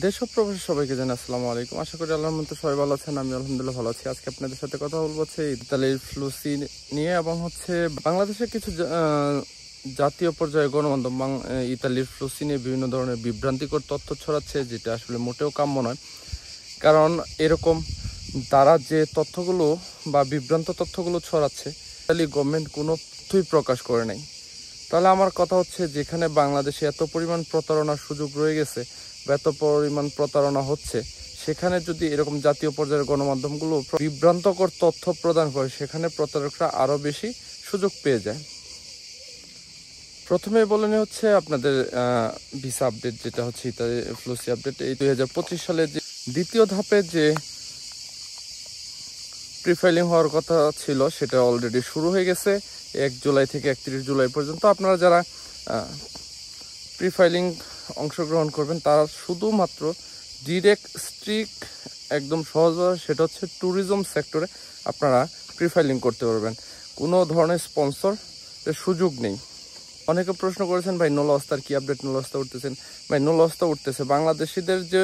দেশ ও প্রবাসী সবাইকে জানাই আসসালামু আলাইকুম। আশা করি আল্লাহর মতো সবাই ভালো আছেন। আমি আলহামদুলিল্লাহ ভালো আছি। আজকে আপনাদের সাথে কথা বলবো ইতালির ফ্লুসি নিয়ে এবং বাংলাদেশের কিছু জাতীয় পর্যায়ে গণমাধ্যম ইতালির ফ্লুসি নিয়ে বিভিন্ন ধরনের বিভ্রান্তিকর তথ্য ছড়াচ্ছে, যেটা আসলে মোটেও কাম্য নয়। কারণ এরকম তারা যে তথ্যগুলো বা বিভ্রান্ত তথ্যগুলো ছড়াচ্ছে, ইতালি গভর্নমেন্ট কোনো তথ্যই প্রকাশ করে নাই। তাহলে আমার কথা হচ্ছে, যেখানে বাংলাদেশে এত পরিমাণ প্রতারণার সুযোগ রয়ে গেছে বা এত পরিমাণ প্রতারণা হচ্ছে, সেখানে যদি এরকম জাতীয় পর্যায়ের গণমাধ্যমগুলো বিভ্রান্তকর তথ্য প্রদান করে, সেখানে প্রতারকরা আরও বেশি সুযোগ পেয়ে যায়। প্রথমে বলে নিয়ে হচ্ছে আপনাদের ভিসা আপডেট, যেটা হচ্ছে ইতালি ফ্লুসি আপডেট। এই 2025 সালে যে দ্বিতীয় ধাপে যে প্রিফাইলিং হওয়ার কথা ছিল, সেটা অলরেডি শুরু হয়ে গেছে 1 জুলাই থেকে 31 জুলাই পর্যন্ত। আপনারা যারা প্রিফাইলিং অংশগ্রহণ করবেন, তারা শুধুমাত্র ডিরেক্ট স্ট্রিক্ট একদম সহজভাবে, সেটা হচ্ছে ট্যুরিজম সেক্টরে আপনারা প্রিফাইলিং করতে পারবেন। কোনো ধরনের স্পন্সরের সুযোগ নেই। অনেকে প্রশ্ন করেছেন, ভাই নোলস্তার কি আপডেট? নোলস্তা উঠতেছেন? ভাই নোলস্তা উঠতেছে, বাংলাদেশিদের যে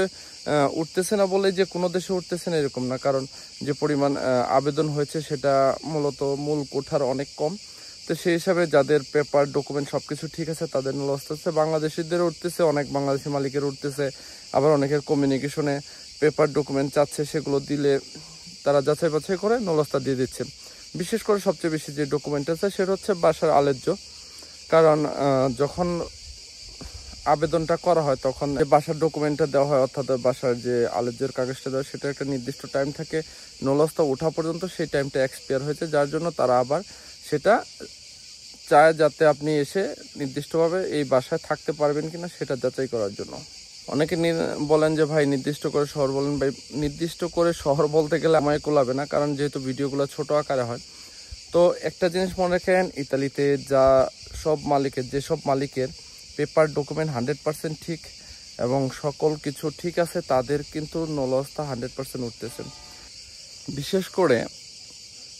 উঠতেছে না বলে যে কোনো দেশে উঠতেছে না এরকম না। কারণ যে পরিমাণ আবেদন হয়েছে, সেটা মূলত মূল কোঠার অনেক কম। তো সেই হিসাবে যাদের পেপার ডকুমেন্ট সব কিছু ঠিক আছে, তাদের নোলস্তা হচ্ছে। বাংলাদেশিদের উঠতেছে, অনেক বাংলাদেশি মালিকের উঠতেছে। আবার অনেকের কমিউনিকেশনে পেপার ডকুমেন্ট চাচ্ছে, সেগুলো দিলে তারা যাচাই বাছাই করে নোলস্তা দিয়ে দিচ্ছে। বিশেষ করে সবচেয়ে বেশি যে ডকুমেন্ট আছে, সেটা হচ্ছে বাসার আলেজ্য। কারণ যখন আবেদনটা করা হয়, তখন বাসার ডকুমেন্টটা দেওয়া হয়, অর্থাৎ বাসার যে আলেজ্যের কাগজটা দেওয়া, সেটা একটা নির্দিষ্ট টাইম থাকে। নোলস্তা ওঠা পর্যন্ত সেই টাইমটা এক্সপায়ার হয়েছে, যার জন্য তারা আবার সেটা চায় যাতে আপনি এসে নির্দিষ্টভাবে এই বাসায় থাকতে পারবেন কিনা সেটা যাচাই করার জন্য। অনেকে বলেন যে ভাই নির্দিষ্ট করে শহর বলেন। ভাই নির্দিষ্ট করে শহর বলতে গেলে আমায় কোলাবে না, কারণ যেহেতু ভিডিওগুলো ছোট আকারে হয়। তো একটা জিনিস মনে রাখেন, ইতালিতে যেসব মালিকের পেপার ডকুমেন্ট 100% ঠিক এবং সকল কিছু ঠিক আছে, তাদের কিন্তু নোলস্তা 100% উঠতেছে। বিশেষ করে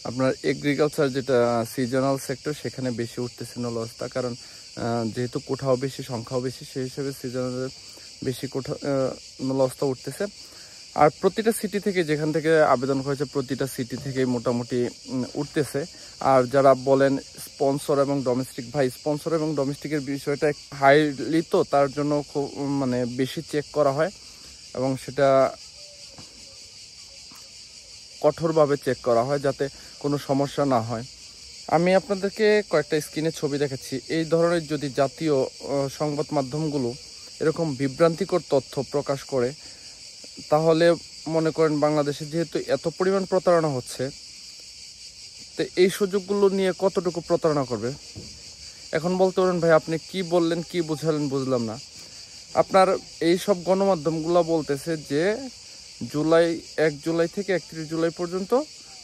আপনার এগ্রিকালচার, যেটা সিজনাল সেক্টর, সেখানে বেশি উঠতেছে নোলস্তা। কারণ যেহেতু কোঠাও বেশি, সংখ্যাও বেশি, সেই হিসেবে সিজনালের বেশি নোলস্তা উঠতেছে। আর প্রতিটা সিটি থেকে, যেখান থেকে আবেদন করেছে, প্রতিটা সিটি থেকেই মোটামুটি উঠতেছে। আর যারা বলেন স্পন্সর এবং ডোমেস্টিক, ভাই স্পন্সর এবং ডোমেস্টিকের বিষয়টা হাইলি, তো তার জন্য খুব বেশি চেক করা হয় এবং সেটা কঠোরভাবে চেক করা হয়, যাতে কোনো সমস্যা না হয়। আমি আপনাদেরকে কয়েকটা স্ক্রিনে ছবি দেখাচ্ছি। এই ধরনের যদি জাতীয় সংবাদ মাধ্যমগুলো এরকম বিভ্রান্তিকর তথ্য প্রকাশ করে, তাহলে মনে করেন বাংলাদেশে যেহেতু এত পরিমাণ প্রতারণা হচ্ছে, তো এই সুযোগগুলো নিয়ে কতটুকু প্রতারণা করবে। এখন বলতে পারেন, ভাই আপনি কি বললেন, কি বুঝালেন, বুঝলাম না। আপনার এই সব গণমাধ্যমগুলো বলতেছে যে 1 জুলাই থেকে 31 জুলাই পর্যন্ত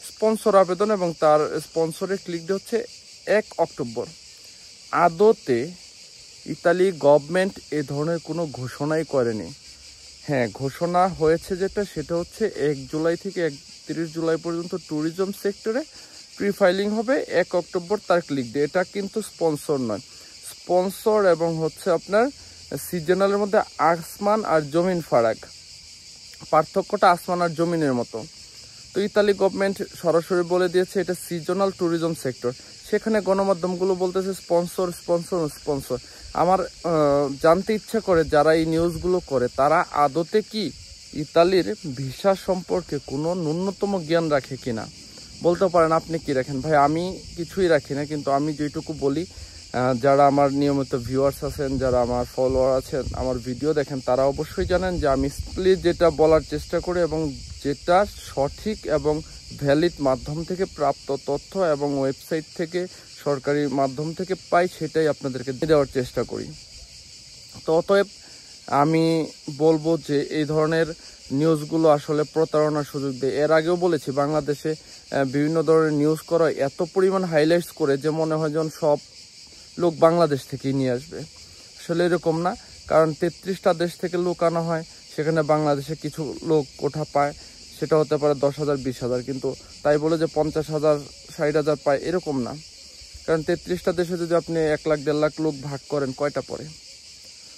স্পন্সর আবেদন, এবং তার স্পন্সরের ক্লিক ডে হচ্ছে 1 অক্টোবর। আদতে ইতালি গভর্নমেন্ট এ ধরনের কোনো ঘোষণাই করেনি। হ্যাঁ, ঘোষণা হয়েছে সেটা হচ্ছে 1 জুলাই থেকে 31 জুলাই পর্যন্ত ট্যুরিজম সেক্টরে প্রিফাইলিং হবে, 1 অক্টোবর তার ক্লিক ডে। এটা কিন্তু স্পন্সর নয়। স্পন্সর এবং হচ্ছে আপনার সিজনালের মধ্যে আসমান আর জমিন ফারাক, পার্থক্যটা আসমান আর জমিনের মতো। তো ইতালি গভর্নমেন্ট সরাসরি বলে দিয়েছে এটা সিজনাল ট্যুরিজম সেক্টর। সেখানে গণমাধ্যমগুলো বলতেছে স্পন্সর স্পন্সর স্পন্সর। আমার জানতে ইচ্ছা করে, যারা এই নিউজগুলো করে, তারা আদতে কি ইতালির ভিসা সম্পর্কে কোনো ন্যূনতম জ্ঞান রাখে কিনা? বলতে পারেন আপনি কি রাখেন? ভাই আমি কিছুই রাখি না, কিন্তু আমি যেটুকু বলি, যারা আমার নিয়মিত ভিউয়ার্স আছেন, যারা আমার ফলোয়ার আছেন, আমার ভিডিও দেখেন, তারা অবশ্যই জানেন যে আমি স্প্লিট যেটা বলার চেষ্টা করি এবং যেটা সঠিক এবং ভ্যালিড মাধ্যম থেকে প্রাপ্ত তথ্য এবং ওয়েবসাইট থেকে, সরকারি মাধ্যম থেকে পাই, সেটাই আপনাদেরকে দেওয়ার চেষ্টা করি। তো অতএব আমি বলবো যে এই ধরনের নিউজগুলো আসলে প্রতারণার সুযোগ দেয়। এর আগেও বলেছি, বাংলাদেশে বিভিন্ন ধরনের নিউজ করা এত পরিমাণ হাইলাইটস করে যে মনে হয় যেন সব লোক বাংলাদেশ থেকেই নিয়ে আসবে। আসলে এরকম না, কারণ 33টা দেশ থেকে লোক আনা হয়, সেখানে বাংলাদেশে কিছু লোক কোঠা পায়, সেটা হতে পারে 10,000 20,000, কিন্তু তাই বলে যে 50,000 60,000 পায় এরকম না। কারণ 33টা দেশে যদি আপনি 1 লাখ 1.5 লাখ লোক ভাগ করেন, কয়টা পড়ে?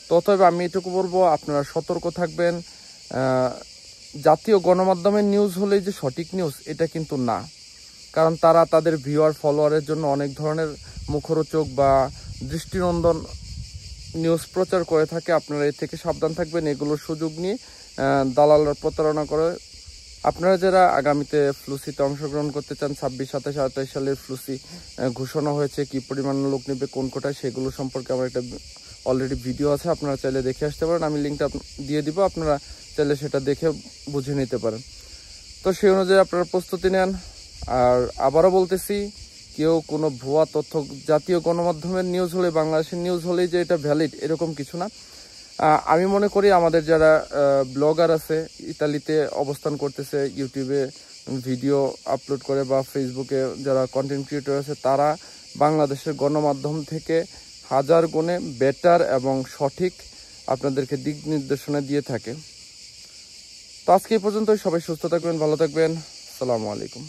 তবে আমি এটুকু বলবো, আপনারা সতর্ক থাকবেন। জাতীয় গণমাধ্যমের নিউজ হলেই যে সঠিক নিউজ এটা কিন্তু না, কারণ তারা তাদের ভিউয়ার ফলোয়ারের জন্য অনেক ধরনের মুখরোচক বা দৃষ্টিনন্দন নিউজ প্রচার করে থাকে। আপনারা এর থেকে সাবধান থাকবেন। এগুলোর সুযোগ নিয়ে দালালরা প্রতারণা করে। আপনারা যারা আগামীতে ফ্লুসিতে অংশগ্রহণ করতে চান, 26, 27, 28 সালের ফ্লুসি ঘোষণা হয়েছে, কি পরিমাণ লোক নেবে, কোন কোটায়, সেগুলো সম্পর্কে আমার একটা অলরেডি ভিডিও আছে, আপনারা চাইলে দেখে আসতে পারেন। আমি লিঙ্কটা দিয়ে দিব, আপনারা চাইলে সেটা দেখে বুঝে নিতে পারেন। তো সেই অনুযায়ী আপনারা প্রস্তুতি নেন। আর আবারও বলতেছি, কেউ কোনো ভুয়া তথ্য, জাতীয় গণমাধ্যমের নিউজ হলে, বাংলাদেশের নিউজ হলেই যে এটা ভ্যালিড এরকম কিছু না। আমি মনে করি আমাদের যারা ব্লগার আছে, ইতালিতে অবস্থান করতেছে, ইউটিউবে ভিডিও আপলোড করে, বা ফেসবুকে যারা কন্টেন্ট ক্রিয়েটর আছে, তারা বাংলাদেশের গণমাধ্যম থেকে হাজার গুণে বেটার এবং সঠিক আপনাদেরকে দিক নির্দেশনা দিয়ে থাকে। তো আজকে এই পর্যন্তই। সবাই সুস্থ থাকবেন, ভালো থাকবেন। আসসালামু আলাইকুম।